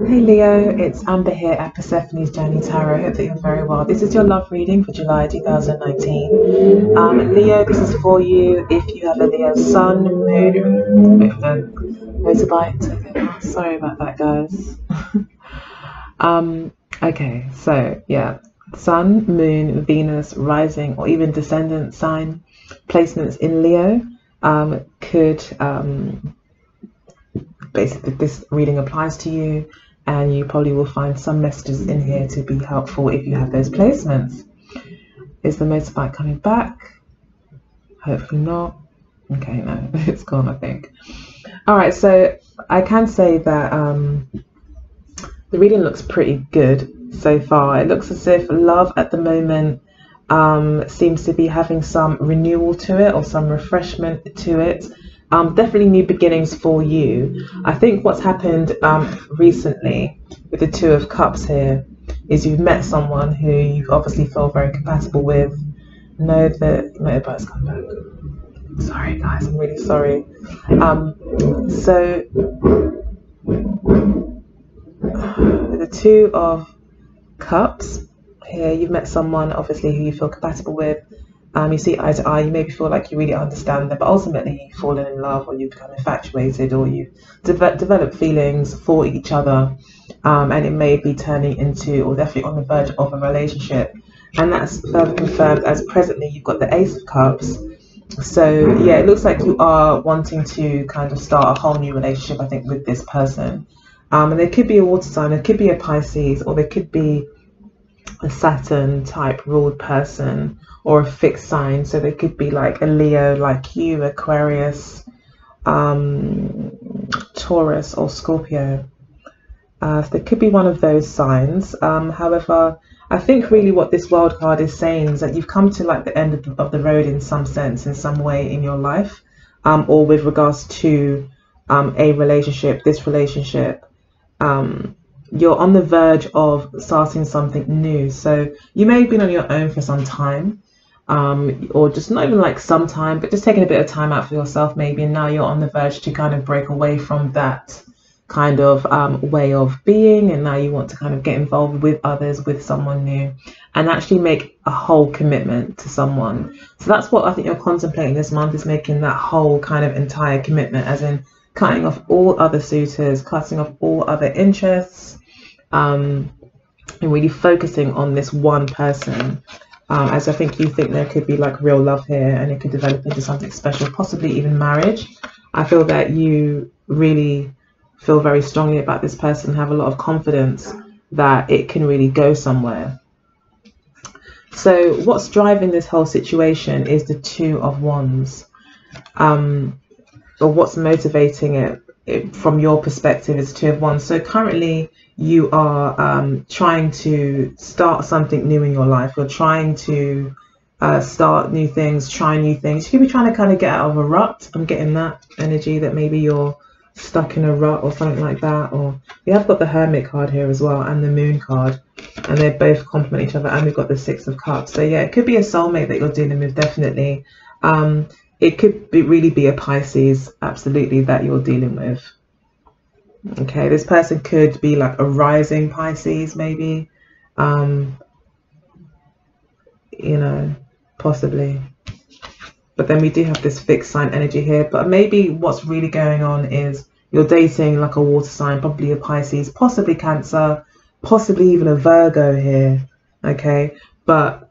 Hey Leo, it's Amber here at Persephone's Journey Tarot. Hope that you're very well. This is your love reading for July 2019. Leo, this is for you if you have a Leo sun, moon, with the motorbike. Okay. Sorry about that, guys. Okay, so yeah, sun, moon, Venus, rising, or even descendant sign placements in Leo could basically, this reading applies to you, and you probably will find some messages in here to be helpful if you have those placements. Is the motorbike coming back? Hopefully not. Okay, no, it's gone, I think. All right, so I can say that the reading looks pretty good so far. It looks as if love at the moment seems to be having some renewal to it, or some refreshment to it. Definitely new beginnings for you. I think what's happened recently with the Two of Cups here is you've met someone who you obviously feel very compatible with. No, the motorbike's come back. Sorry guys, I'm really sorry. So the Two of Cups here, you've met someone obviously who you feel compatible with. You see eye to eye, you maybe feel like you really understand them, but ultimately you've fallen in love, or you've become infatuated, or you've developed feelings for each other, and it may be turning into, or definitely on the verge of, a relationship. And that's further confirmed as presently you've got the Ace of Cups. So yeah, it looks like you are wanting to kind of start a whole new relationship, I think, with this person. And there could be a water sign, there could be a Pisces, or there could be a Saturn type ruled person, or a fixed sign. So they could be like a Leo like you, Aquarius, Taurus, or Scorpio. So there could be one of those signs. However, I think really what this world card is saying is that you've come to like the end of the road in some sense, in some way in your life, or with regards to a relationship, this relationship. You're on the verge of starting something new. So you may have been on your own for some time, or just not even like some time, but just taking a bit of time out for yourself maybe, and now you're on the verge to kind of break away from that kind of way of being, and now you want to kind of get involved with others, with someone new, and actually make a whole commitment to someone. So that's what I think you're contemplating this month, is making that whole kind of entire commitment, as in cutting off all other suitors, cutting off all other interests, and really focusing on this one person, as I think you think there could be like real love here, and it could develop into something special, possibly even marriage. I feel that you really feel very strongly about this person, have a lot of confidence that it can really go somewhere. So what's driving this whole situation is the Two of Wands, or what's motivating it from your perspective is Two of Wands. So currently you are trying to start something new in your life. You're trying to start new things, try new things. You could be trying to kind of get out of a rut. I'm getting that energy that maybe you're stuck in a rut or something like that. Or we have got the Hermit card here as well, and the Moon card, and they both complement each other. And we've got the Six of Cups. So yeah, it could be a soulmate that you're dealing with, definitely. It could really be a Pisces, absolutely, that you're dealing with. Okay, this person could be like a rising Pisces, maybe, you know, possibly. But then we do have this fixed sign energy here. But maybe what's really going on is you're dating like a water sign, probably a Pisces, possibly Cancer, possibly even a Virgo here. Okay, but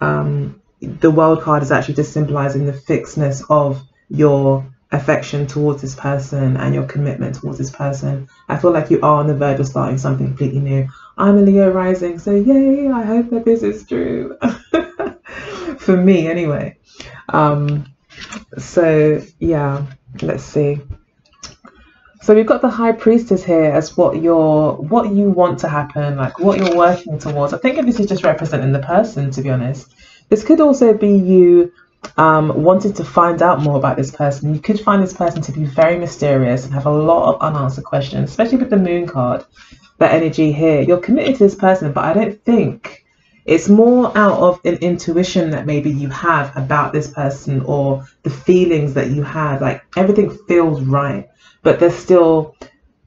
the World card is actually just symbolizing the fixedness of your affection towards this person and your commitment towards this person. I feel like you are on the verge of starting something completely new. I'm a Leo rising, so yay, I hope that this is true. For me anyway. So yeah, let's see. So we've got the High Priestess here as what you want to happen, like what you're working towards. I think this is just representing the person, to be honest. This could also be you wanting to find out more about this person. You could find this person to be very mysterious and have a lot of unanswered questions, especially with the Moon card, that energy here. You're committed to this person, but I don't think it's more out of an intuition that maybe you have about this person, or the feelings that you have. Like everything feels right, but there's still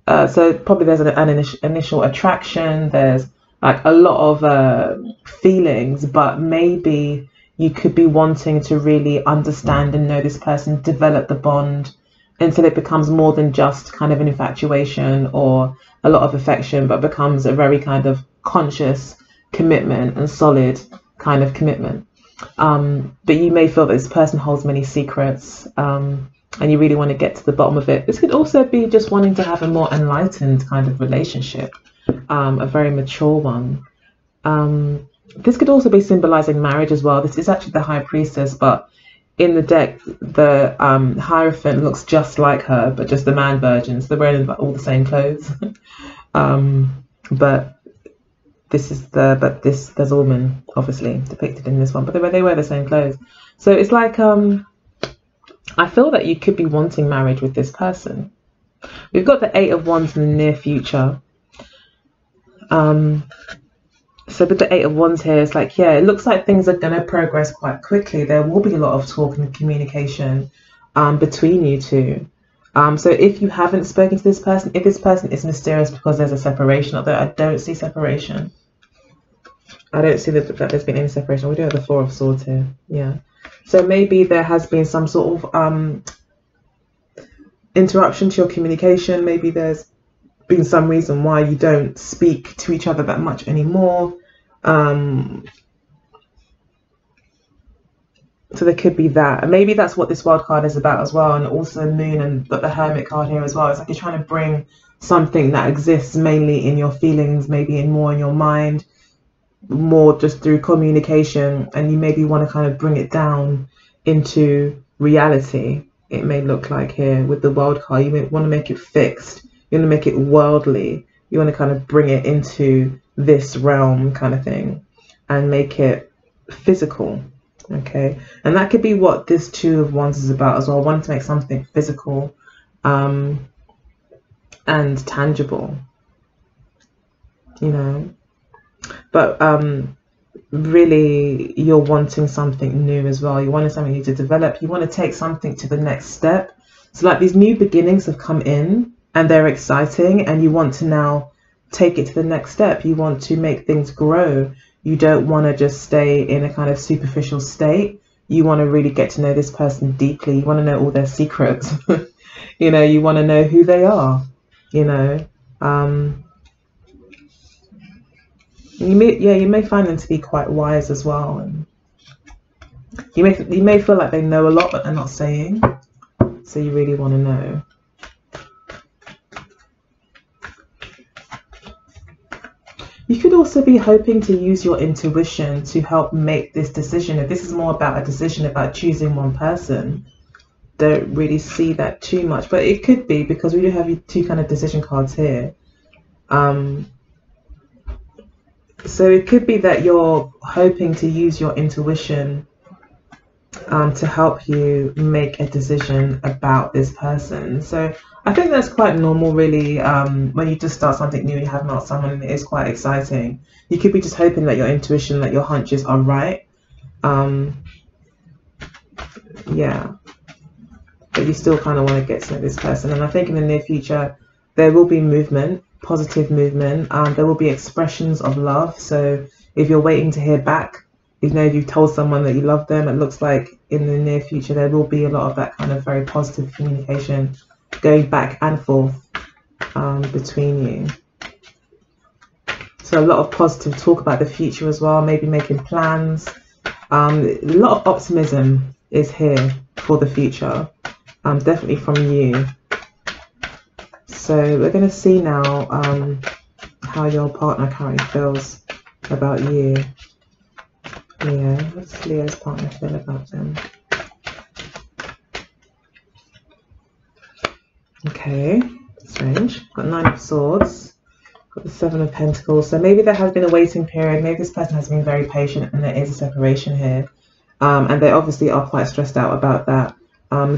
So probably there's an initial attraction, there's like a lot of feelings, but maybe you could be wanting to really understand and know this person, develop the bond until it becomes more than just kind of an infatuation or a lot of affection, but becomes a very kind of conscious commitment and solid kind of commitment. But you may feel that this person holds many secrets, and you really want to get to the bottom of it. This could also be just wanting to have a more enlightened kind of relationship, a very mature one. This could also be symbolizing marriage as well. This is actually the High Priestess, but in the deck, the Hierophant looks just like her, but just the man version. So they're wearing all the same clothes. But there's a woman obviously depicted in this one, but they wear the same clothes. So it's like, I feel that you could be wanting marriage with this person. We've got the Eight of Wands in the near future. So with the Eight of Wands here, it's like, yeah, it looks like things are going to progress quite quickly. There will be a lot of talk and communication between you two. So if you haven't spoken to this person, if this person is mysterious because there's a separation, although I don't see separation. I don't see that there's been any separation. We do have the Four of Swords here. Yeah. So maybe there has been some sort of interruption to your communication. Maybe there's been some reason why you don't speak to each other that much anymore. So there could be that, and maybe that's what this wild card is about as well. And also Moon and the Hermit card here as well. It's like you're trying to bring something that exists mainly in your feelings, maybe more in your mind, more just through communication, and you maybe want to kind of bring it down into reality. It may look like here with the wild card, you may want to make it fixed, you want to make it worldly, you want to kind of bring it into this realm kind of thing and make it physical. Okay, and that could be what this Two of Wands is about as well, wanting to make something physical and tangible, you know. But really you're wanting something new as well. You're wanting something new to develop. You want to take something to the next step. So like these new beginnings have come in and they're exciting, and you want to now take it to the next step. You want to make things grow. You don't want to just stay in a kind of superficial state. You want to really get to know this person deeply. You want to know all their secrets. You know, you want to know who they are, you know. You may find them to be quite wise as well, and you may feel like they know a lot but they're not saying, so you really want to know. You could also be hoping to use your intuition to help make this decision. If this is more about a decision about choosing one person, don't really see that too much, but it could be, because we do have two kind of decision cards here. So it could be that you're hoping to use your intuition to help you make a decision about this person. So I think that's quite normal, really. When you just start something new, you have met someone, and it is quite exciting. You could be just hoping that your intuition, that your hunches are right. Yeah, but you still kind of want to get to know this person. And I think in the near future, there will be movement, positive movement. There will be expressions of love. So if you're waiting to hear back, if you've told someone that you love them, it looks like in the near future there will be a lot of that kind of very positive communication going back and forth between you. So a lot of positive talk about the future as well, maybe making plans. A lot of optimism is here for the future, definitely from you. So we're going to see now how your partner currently feels about you. Yeah, what's Leo's partner feel about them? Okay, strange. Got Nine of Swords, got the Seven of Pentacles. So maybe there has been a waiting period. Maybe this person has been very patient and there is a separation here. And they obviously are quite stressed out about that.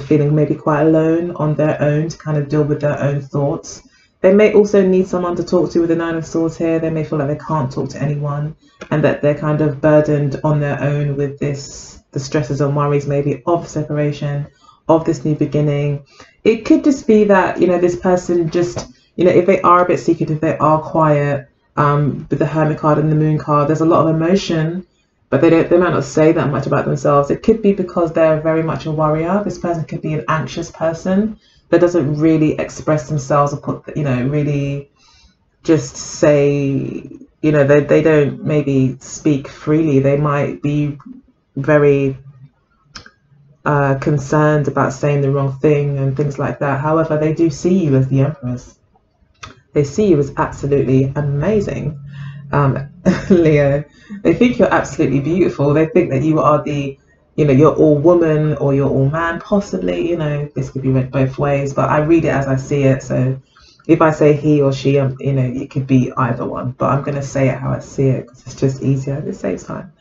Feeling maybe quite alone on their own to kind of deal with their own thoughts. They may also need someone to talk to with the Nine of Swords here. They may feel like they can't talk to anyone and that they're kind of burdened on their own with the stresses and worries maybe of separation, of this new beginning. It could just be that, this person just you know, if they are a bit secretive, they are quiet. With the Hermit card and the Moon card, there's a lot of emotion, but they might not say that much about themselves. It could be because they're very much a warrior. This person could be an anxious person that doesn't really express themselves or put, you know, really just say, you know, they don't maybe speak freely. They might be very concerned about saying the wrong thing and things like that. However, they do see you as the Empress. They see you as absolutely amazing, Leo. They think you're absolutely beautiful. They think that you are the, you know, you're all woman or you're all man, possibly. You know, this could be read both ways, but I read it as I see it. So if I say he or she, you know, it could be either one, but I'm going to say it how I see it because it's just easier. It saves time.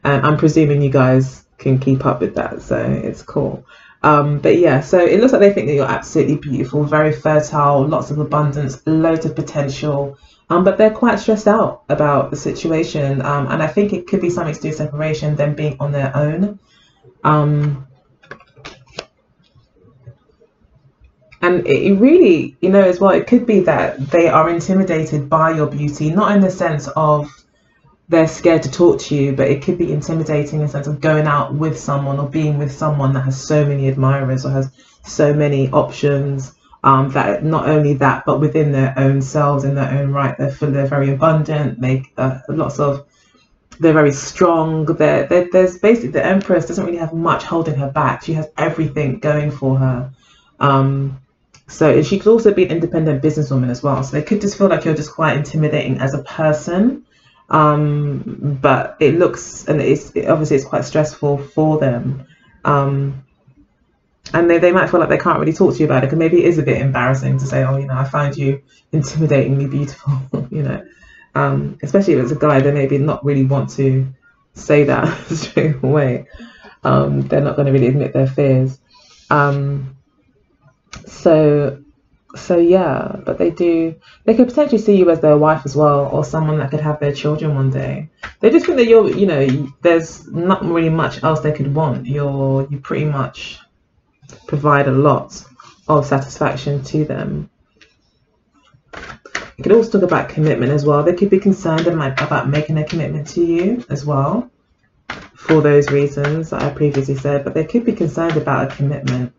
And I'm presuming you guys can keep up with that, so it's cool. But yeah, so it looks like they think that you're absolutely beautiful, very fertile, lots of abundance, loads of potential, but they're quite stressed out about the situation, and I think it could be something to do with separation, them being on their own. And it really, you know, as well, it could be that they are intimidated by your beauty, not in the sense of they're scared to talk to you, but it could be intimidating in the sense of going out with someone or being with someone that has so many admirers or has so many options, that not only that, but within their own selves, in their own right, they're very abundant, they're very strong. There's basically, the Empress doesn't really have much holding her back. She has everything going for her. So she could also be an independent businesswoman as well. So they could just feel like you're just quite intimidating as a person. But it looks, and obviously it's quite stressful for them, and they might feel like they can't really talk to you about it because maybe it is a bit embarrassing to say, oh, you know, I find you intimidatingly beautiful. You know, especially if it's a guy, they maybe not really want to say that straight away. They're not going to really admit their fears. So yeah, but they could potentially see you as their wife as well, or someone that could have their children one day. They just think that you're, you know, there's not really much else they could want. You pretty much provide a lot of satisfaction to them. You could also talk about commitment as well. They could be concerned about making a commitment to you as well, for those reasons that I previously said, but they could be concerned about a commitment,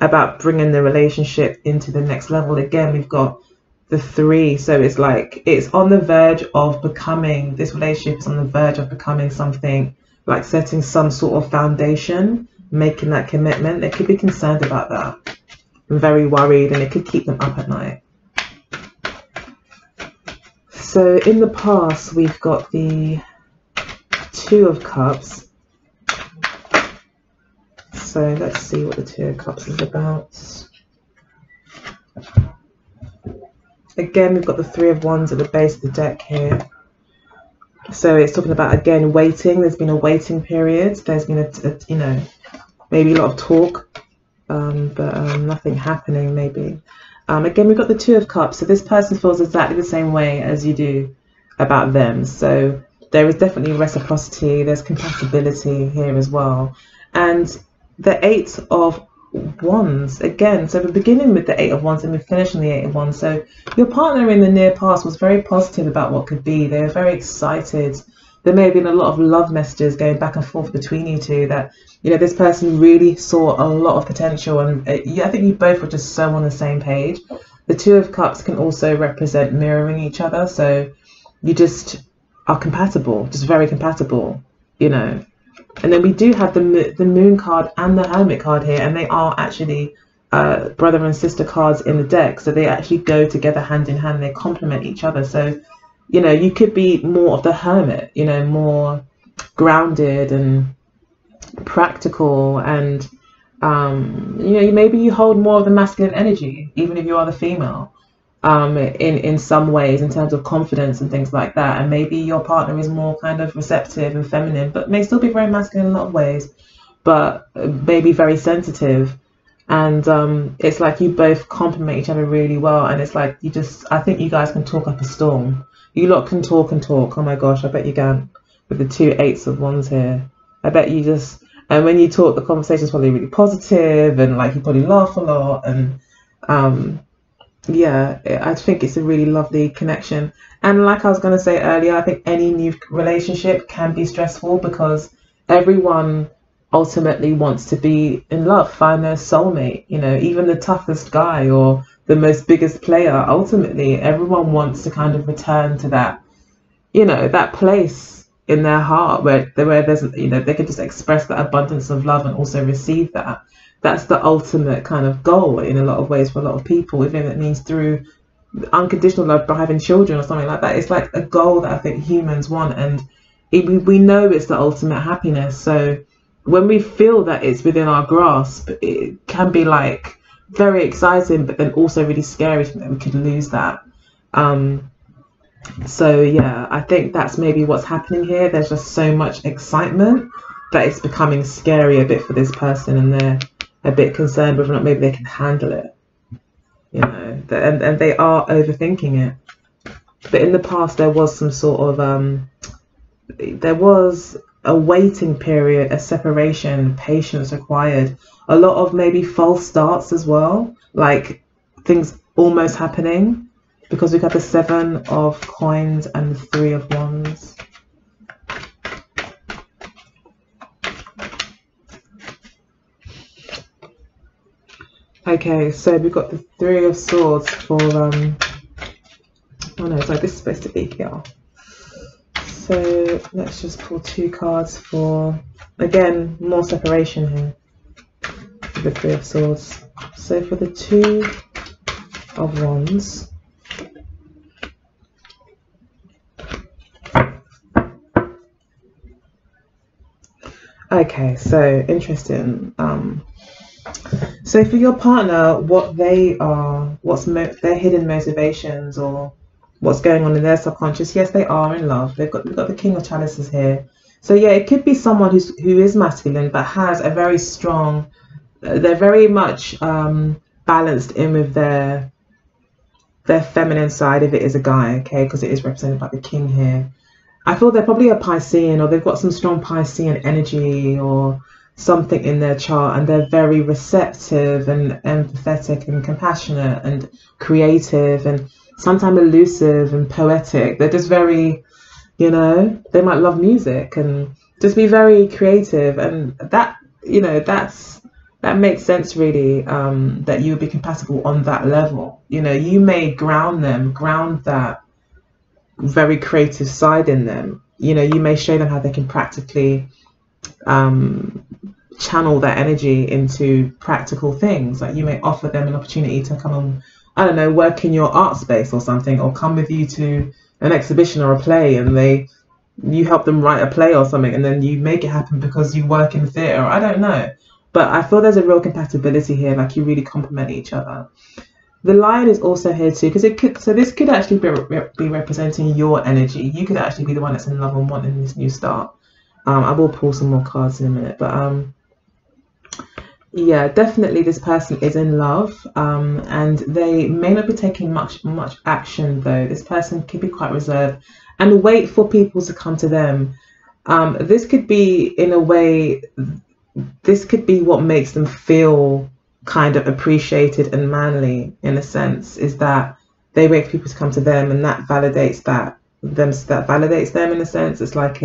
about bringing the relationship into the next level. Again, we've got the 3, so it's like it's on the verge of becoming, this relationship is on the verge of becoming something, like setting some sort of foundation, making that commitment. They could be concerned about that, very worried, and it could keep them up at night. So in the past, we've got the 2 of Cups. So let's see what the 2 of Cups is about. Again, we've got the 3 of Wands at the base of the deck here. So it's talking about, again, waiting. There's been a waiting period. There's been you know, maybe a lot of talk, but nothing happening maybe. Again, we've got the 2 of Cups. So this person feels exactly the same way as you do about them. So there is definitely reciprocity. There's compatibility here as well. And the 8 of Wands again, so we're beginning with the 8 of Wands and we're finishing the 8 of Wands. So your partner in the near past was very positive about what could be. They were very excited. There may have been a lot of love messages going back and forth between you two, that, you know, this person really saw a lot of potential, and I think you both were just so on the same page. The 2 of Cups can also represent mirroring each other, so you just are compatible, just very compatible, you know. And then we do have the Moon card and the Hermit card here, and they are actually brother and sister cards in the deck. So they actually go together hand in hand. They complement each other. So, you know, you could be more of the Hermit, you know, more grounded and practical, and you know, maybe you hold more of the masculine energy, even if you are the female. In some ways, in terms of confidence and things like that, and maybe your partner is more kind of receptive and feminine, but may still be very masculine in a lot of ways, but maybe very sensitive. And it's like you both complement each other really well, and it's like I think you guys can talk up a storm. You lot can talk and talk. Oh my gosh, I bet you can, with the 2 8s of Wands here. I bet you just, and when you talk, the conversation's probably really positive, and like you probably laugh a lot, and yeah, I think it's a really lovely connection. And like I was going to say earlier, I think any new relationship can be stressful because everyone ultimately wants to be in love, find their soulmate. You know, even the toughest guy or the most biggest player, ultimately, everyone wants to kind of return to that, you know, that place in their heart where there's, you know, they can just express that abundance of love and also receive that. That's the ultimate kind of goal in a lot of ways for a lot of people, even if it means through unconditional love by having children or something like that. It's like a goal that I think humans want, and we know it's the ultimate happiness. So when we feel that it's within our grasp, it can be like very exciting, but then also really scary that we could lose that. Um, so yeah, I think that's maybe what's happening here. There's just so much excitement that it's becoming scary a bit for this person, and they're a bit concerned whether or not maybe they can handle it. You know, and they are overthinking it. But in the past, there was some sort of there was a waiting period, a separation, patience required, a lot of maybe false starts as well, like things almost happening, because we've got the 7 of coins and the 3 of wands. Okay, so we've got the 3 of swords for oh no, sorry, this is supposed to be here. So let's just pull 2 cards for, again, more separation here. The 3 of swords. So for the 2 of wands, okay, so interesting. So for your partner, what they are, their hidden motivations or what's going on in their subconscious, yes, they are in love. We've got the King of Chalices here. So yeah, it could be someone who is masculine but has a very strong, they're very much balanced in with their feminine side if it is a guy, okay, because it is represented by the king here. I feel they're probably a Piscean, or they've got some strong Piscean energy or something in their chart, and they're very receptive and empathetic and compassionate and creative and sometimes elusive and poetic. They're just very, you know, they might love music and just be very creative, and that, you know, that makes sense really, that you would be compatible on that level. You know, you may ground that very creative side in them. You know, you may show them how they can practically channel that energy into practical things. Like you may offer them an opportunity to come and, I don't know, work in your art space or something, or come with you to an exhibition or a play, and you help them write a play or something, and then you make it happen because you work in theatre. I don't know, but I feel there's a real compatibility here. Like you really complement each other. The lion is also here too, because this could actually be representing your energy. You could actually be the one that's in love and wanting this new start. I will pull some more cards in a minute, but yeah, definitely this person is in love, and they may not be taking much action though. This person could be quite reserved and wait for people to come to them. This could be, in a way, this could be what makes them feel kind of appreciated and manly, in a sense, is that they wait for people to come to them, and that validates them in a sense. It's like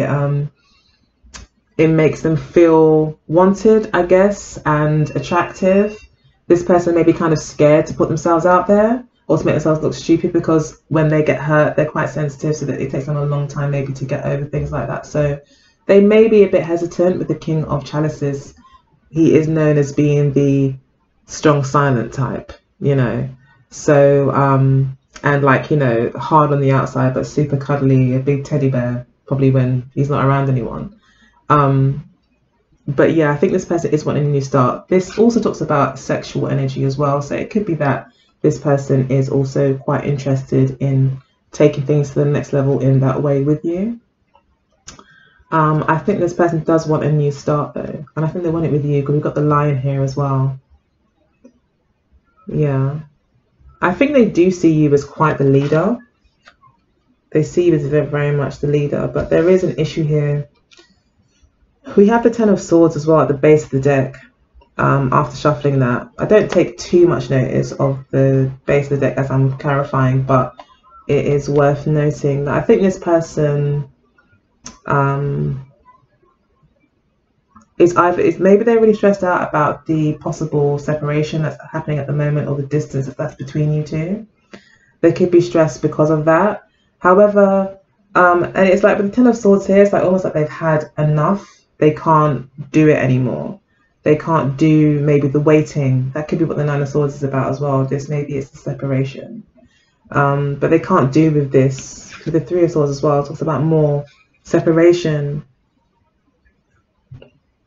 it makes them feel wanted, I guess, and attractive. This person may be kind of scared to put themselves out there or to make themselves look stupid, because when they get hurt, they're quite sensitive, so that it takes them a long time maybe to get over things like that. So they may be a bit hesitant with the King of Chalices. He is known as being the strong silent type, you know. So and like, you know, hard on the outside but super cuddly, a big teddy bear probably when he's not around anyone. But yeah, I think this person is wanting a new start. This also talks about sexual energy as well, so it could be that this person is also quite interested in taking things to the next level in that way with you. I think this person does want a new start though, and I think they want it with you, because we've got the lion here as well. Yeah, I think they do see you as quite the leader. They see you as very much the leader, but there is an issue here. We have the 10 of Swords as well at the base of the deck. after shuffling that. I don't take too much notice of the base of the deck as I'm clarifying, but it is worth noting that I think this person is maybe they're really stressed out about the possible separation that's happening at the moment, or the distance that's between you two. They could be stressed because of that. However, and it's like with the Ten of Swords here, it's like almost like they've had enough. They can't do it anymore. They can't do maybe the waiting. That could be what the Nine of Swords is about as well. Maybe it's the separation. But they can't do with this. With the Three of Swords as well, it talks about more separation.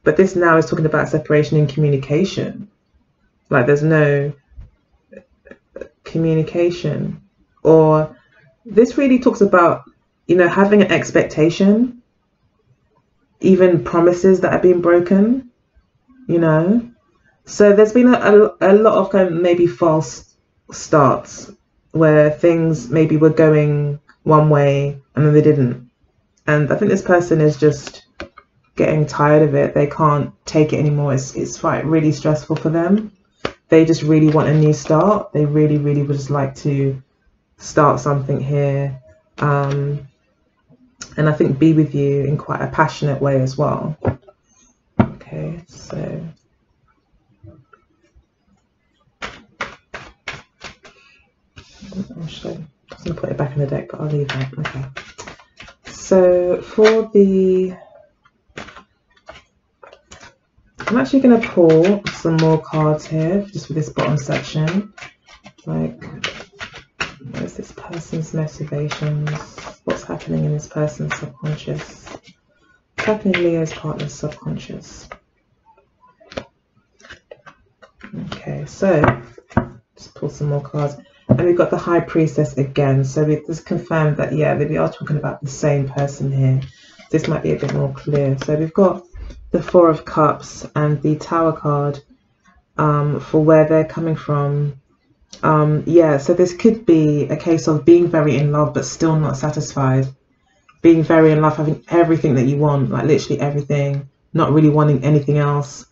But this now is talking about separation in communication. Like there's no communication. Or this really talks about, you know, having an expectation, even promises that have been broken, you know. So there's been a lot of kind of maybe false starts where things maybe were going one way and then they didn't. And I think this person is just getting tired of it. They can't take it anymore. It's quite really stressful for them. They just really want a new start. They really, really would just like to start something here. And I think be with you in quite a passionate way as well. Okay, so I'm just going to put it back in the deck, but I'll leave that. Okay. So for the, I'm actually going to pull some more cards here, just for this bottom section. Like, where's this person's motivations? What's happening in this person's subconscious? What's happening in Leo's partner's subconscious? Okay, so just pull some more cards. And we've got the High Priestess again. So we just confirmed that, yeah, we are talking about the same person here. This might be a bit more clear. So we've got the Four of Cups and the Tower card for where they're coming from. Yeah, so this could be a case of being very in love but still not satisfied. Being very in love, having everything that you want, like literally everything, not really wanting anything else.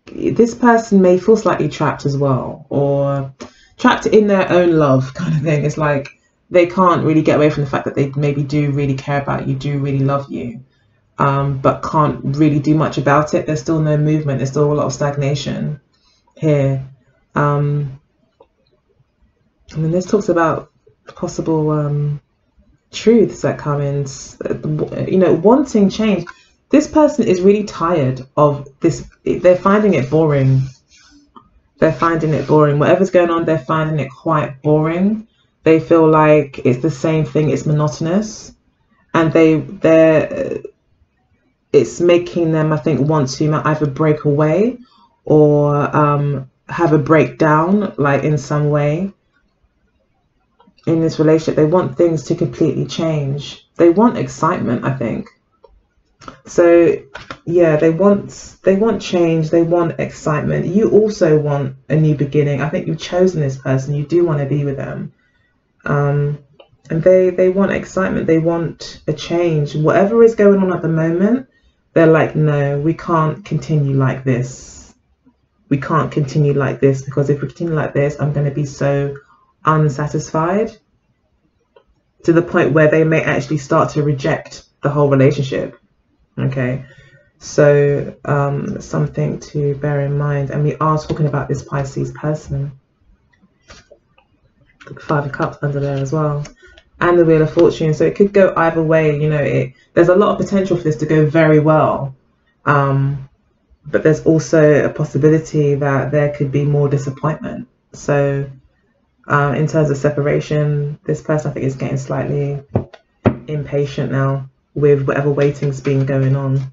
This person may feel slightly trapped as well, or trapped in their own love kind of thing. It's like they can't really get away from the fact that they maybe do really care about you, do really love you, but can't really do much about it. There's still no movement. There's still a lot of stagnation here. I mean, this talks about possible truths that come in, you know, wanting change. This person is really tired of this. They're finding it boring. They're finding it boring. Whatever's going on, they're finding it quite boring. They feel like it's the same thing. It's monotonous, and it's making them, I think, want to either break away or have a breakdown, like in some way. In this relationship, they want things to completely change. They want excitement, I think. So yeah, they want change. They want excitement. You also want a new beginning. I think you've chosen this person. You do want to be with them, and they want excitement. They want a change. Whatever is going on at the moment, they're like, no, we can't continue like this. We can't continue like this, because if we continue like this, I'm going to be so unsatisfied, to the point where they may actually start to reject the whole relationship. Okay, so something to bear in mind. And we are talking about this Pisces person. The Five of Cups under there as well, and the Wheel of Fortune. So it could go either way. You know, there's a lot of potential for this to go very well, but there's also a possibility that there could be more disappointment. So in terms of separation, this person, I think, is getting slightly impatient now with whatever waiting's been going on.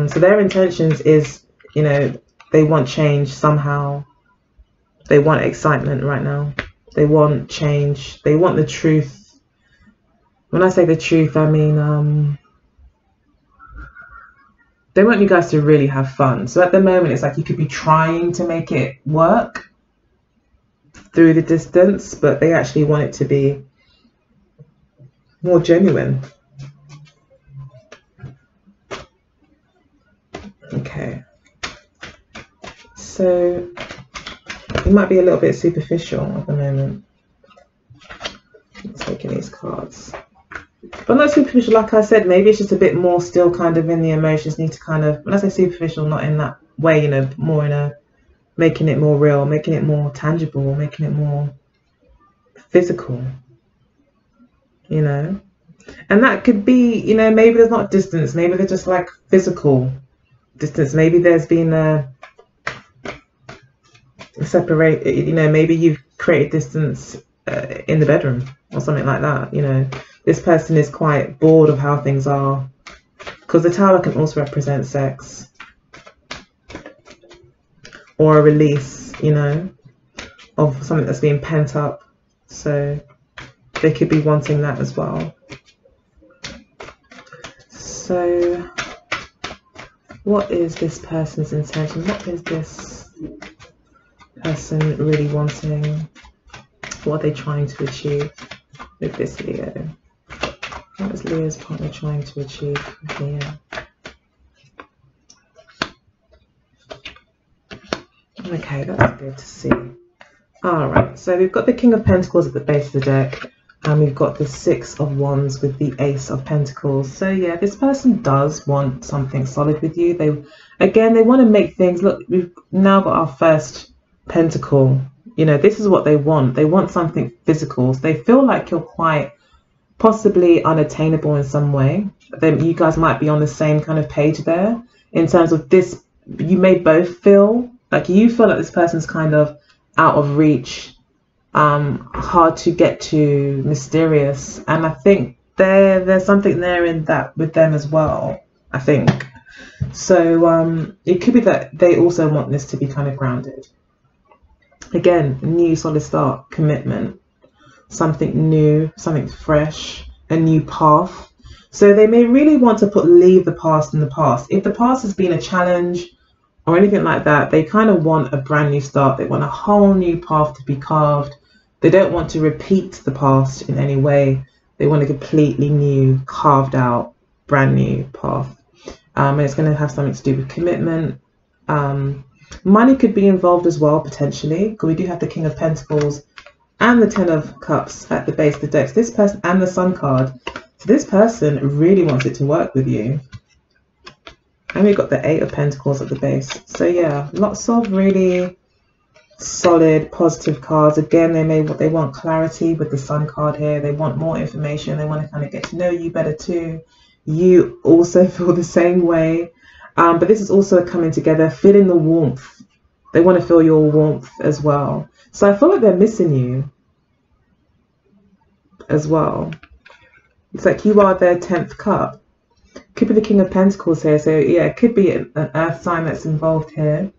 So their intentions is, you know, they want change somehow. They want excitement right now. They want change. They want the truth. When I say the truth, I mean they want you guys to really have fun. So at the moment, it's like you could be trying to make it work through the distance, but they actually want it to be more genuine. Okay. So it might be a little bit superficial at the moment. I'm taking these cards. But not superficial, like I said, maybe it's just a bit more still kind of in the emotions, need to kind of, when I say superficial, not in that way, you know, more in a, making it more real, making it more tangible, making it more physical, you know. And that could be, you know, maybe there's not distance, maybe there's just like physical distance, maybe there's been a separate, you know, maybe you've created distance in the bedroom or something like that, you know. This person is quite bored of how things are, because the tower can also represent sex or a release, you know, of something that's being pent up. So they could be wanting that as well. So what is this person's intention? What is this person really wanting? What are they trying to achieve with this Leo? What is Leo's partner trying to achieve with Leo? Okay, that's good to see. Alright, so we've got the King of Pentacles at the base of the deck, and we've got the Six of Wands with the Ace of Pentacles. So yeah, this person does want something solid with you. They want to make things, look, we've now got our first pentacle. You know, this is what they want. They want something physical. They feel like you're quite possibly unattainable in some way. Then you guys might be on the same kind of page there in terms of this. You may both feel like this person's kind of out of reach, hard to get to, mysterious, and I think there's something there in that with them as well, I think. So it could be that they also want this to be kind of grounded. Again, new solid start, commitment, something new, something fresh, a new path. So they may really want to leave the past in the past. If the past has been a challenge or anything like that, they kind of want a brand new start. They want a whole new path to be carved. They don't want to repeat the past in any way. They want a completely new, carved out, brand new path. And it's going to have something to do with commitment. Money could be involved as well, potentially, because we do have the King of Pentacles and the Ten of Cups at the base of the deck. So this person, and the Sun card. So this person really wants it to work with you. And we've got the Eight of Pentacles at the base. So yeah, lots of really solid, positive cards. Again, they want clarity with the Sun card here. They want more information. They want to kind of get to know you better too. You also feel the same way. But this is also coming together, feeling the warmth. They want to feel your warmth as well. So I feel like they're missing you as well. It's like you are their 10th cup. Could be the King of Pentacles here. So yeah, it could be an earth sign that's involved here.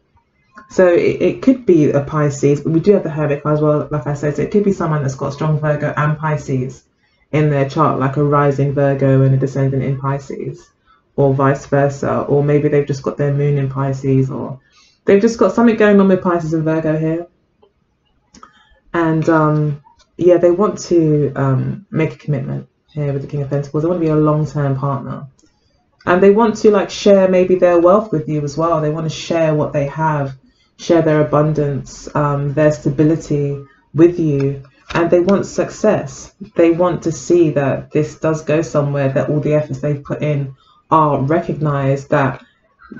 So it could be a Pisces, but we do have the Hermit card as well, like I said. So it could be someone that's got strong Virgo and Pisces in their chart, like a rising Virgo and a descendant in Pisces, or vice versa. Or maybe they've just got their moon in Pisces, or they've just got something going on with Pisces and Virgo here. And yeah, they want to make a commitment here with the King of Pentacles. They want to be a long-term partner. And they want to like share maybe their wealth with you as well. They want to share what they have, share their abundance, their stability with you. And they want success. They want to see that this does go somewhere, that all the efforts they've put in are recognized, that,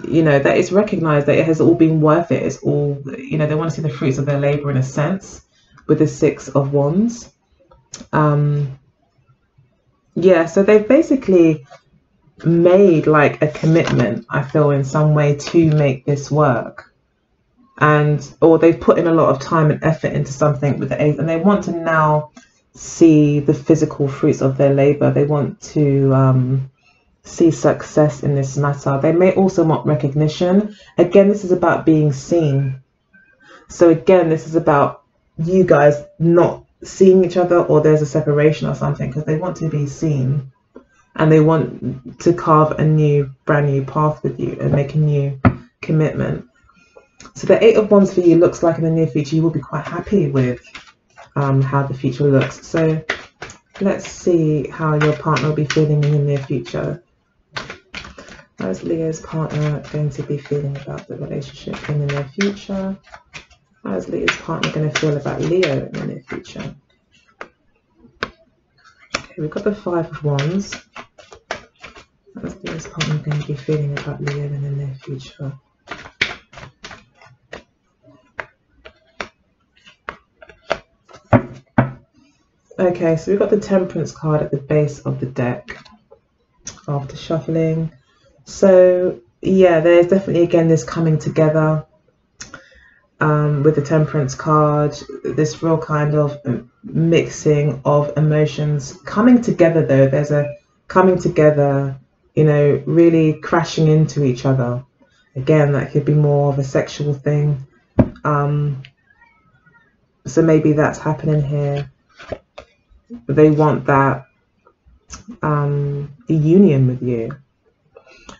you know, that it's recognized that it has all been worth it. It's all, you know, they want to see the fruits of their labor in a sense with the Six of Wands. Yeah, so they've basically made like a commitment, I feel, in some way to make this work, or they've put in a lot of time and effort into something with the Eight, and they want to now see the physical fruits of their labor. They want to see success in this matter. They may also want recognition. Again, this is about being seen. So again, this is about you guys not seeing each other, or there's a separation or something, because they want to be seen. And they want to carve a new, brand new path with you and make a new commitment. So the Eight of Wands for you looks like in the near future you will be quite happy with how the future looks. So let's see how your partner will be feeling in the near future. How's Leo's partner going to be feeling about the relationship in the near future? How's Leo's partner going to feel about Leo in the near future? Okay, we've got the Five of Wands. How's Leo's partner going to be feeling about Leo in the near future? Okay, so we've got the Temperance card at the base of the deck after shuffling. So yeah, there's definitely again this coming together with the Temperance card, this real kind of mixing of emotions coming together though. There's a coming together, you know, really crashing into each other. Again, that could be more of a sexual thing. So maybe that's happening here. They want that union with you.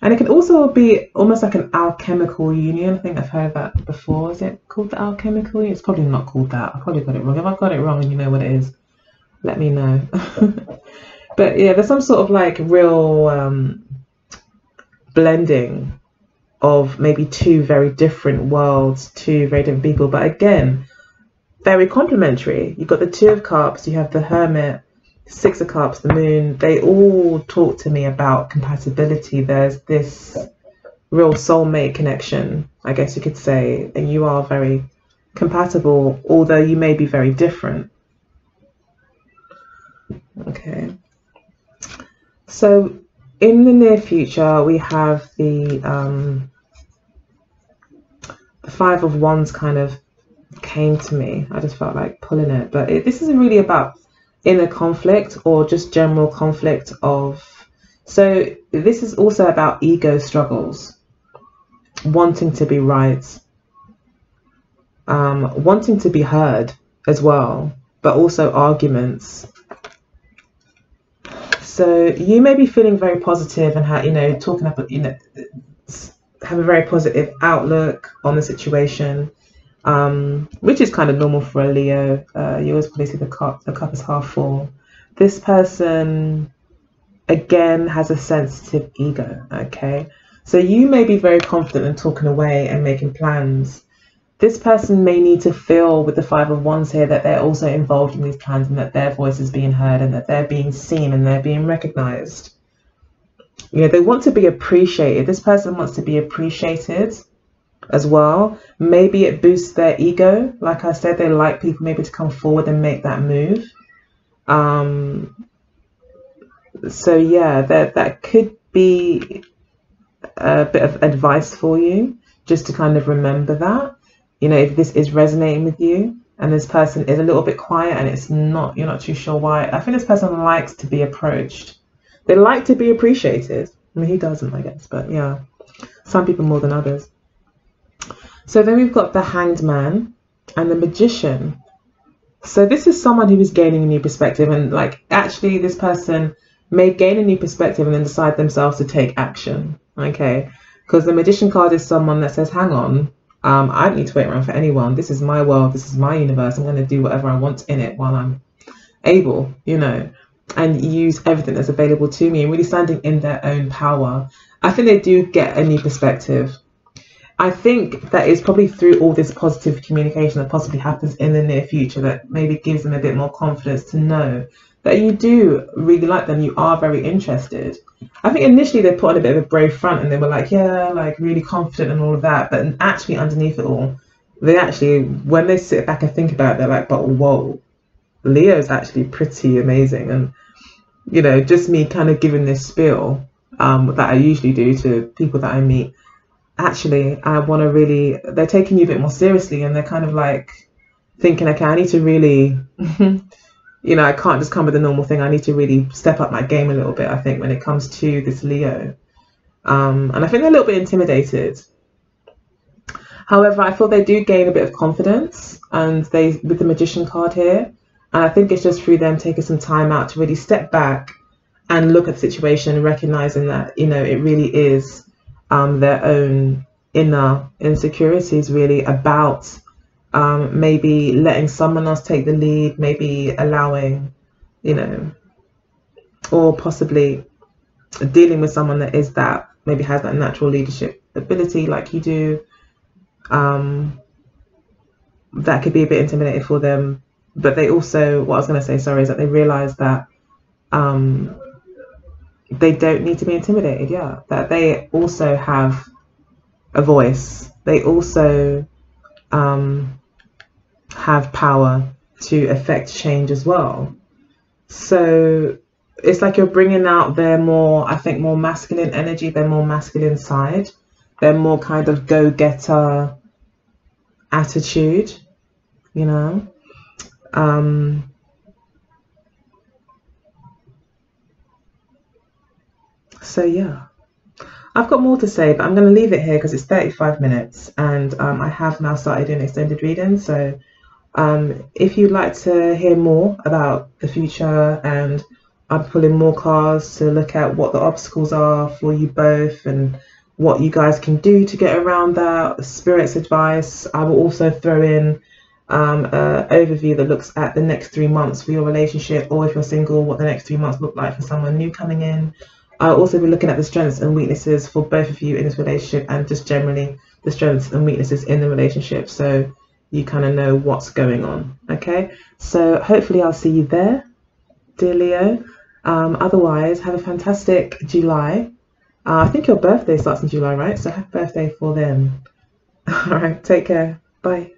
And it can also be almost like an alchemical union. I think I've heard that before. Is it called the alchemical union? It's probably not called that. I probably got it wrong. If I got it wrong and you know what it is, let me know. But yeah, there's some sort of like real blending of maybe two very different worlds, two very different people. But again, very complementary. You've got the Two of Cups, you have the Hermit, Six of Cups, the Moon. They all talk to me about compatibility. There's this real soulmate connection, I guess you could say, and you are very compatible, although you may be very different. Okay. So in the near future, we have the Five of Wands kind of came to me. I just felt like pulling it, but this isn't really about inner conflict or just general conflict of, so this is also about ego struggles, wanting to be right, wanting to be heard as well, but also arguments. So you may be feeling very positive and you know, talking up, you know, have a very positive outlook on the situation, which is kind of normal for a Leo. You always probably see the cup is half full. This person, again, has a sensitive ego, okay? So you may be very confident in talking away and making plans. This person may need to feel with the Five of Wands here that they're also involved in these plans and that their voice is being heard and that they're being seen and they're being recognized. You know, they want to be appreciated. This person wants to be appreciated as well. Maybe it boosts their ego. Like I said, they like people maybe to come forward and make that move. So yeah, that could be a bit of advice for you, just to kind of remember that, you know, if this is resonating with you and this person is a little bit quiet and it's not, you're not too sure why. I think this person likes to be approached. They like to be appreciated. I mean, who doesn't, I guess, but yeah, some people more than others. So then we've got the Hanged Man and the Magician. So this is someone who is gaining a new perspective, and like actually this person may gain a new perspective and then decide themselves to take action. Okay, because the Magician card is someone that says, hang on, I don't need to wait around for anyone. This is my world. This is my universe. I'm going to do whatever I want in it while I'm able, you know, and use everything that's available to me and really standing in their own power. I think they do get a new perspective. I think that is probably through all this positive communication that possibly happens in the near future that maybe gives them a bit more confidence to know that you do really like them, you are very interested. I think initially they put on a bit of a brave front and they were like, yeah, like really confident and all of that, but actually underneath it all, they actually, when they sit back and think about it, they're like, but whoa, Leo's actually pretty amazing. And, you know, just me kind of giving this spiel that I usually do to people that I meet, actually, I want to really, they're taking you a bit more seriously and they're kind of like thinking, okay, I need to really, you know, I can't just come with a normal thing. I need to really step up my game a little bit, I think, when it comes to this Leo. And I think they're a little bit intimidated. However, I feel they do gain a bit of confidence, and they, with the Magician card here, and I think it's just through them taking some time out to really step back and look at the situation, recognizing that, you know, it really is their own inner insecurities really about maybe letting someone else take the lead, maybe allowing, you know, or possibly dealing with someone that is that maybe has that natural leadership ability like you do, that could be a bit intimidating for them. But they also, what I was going to say, sorry, is that they realize that they don't need to be intimidated. Yeah, that they also have a voice. They also have power to affect change as well. So it's like you're bringing out their more, I think, more masculine energy, their more masculine side, their more kind of go-getter attitude, you know. So yeah, I've got more to say, but I'm going to leave it here because it's 35 minutes and I have now started doing extended reading. So if you'd like to hear more about the future, and I'm pulling more cards to look at what the obstacles are for you both and what you guys can do to get around that, Spirit's advice. I will also throw in an overview that looks at the next 3 months for your relationship, or if you're single, what the next 3 months look like for someone new coming in. I'll also be looking at the strengths and weaknesses for both of you in this relationship, and just generally the strengths and weaknesses in the relationship, so you kind of know what's going on. Okay, so hopefully I'll see you there, dear Leo. Otherwise, have a fantastic July. I think your birthday starts in July, right? So happy birthday for them. All right, take care. Bye.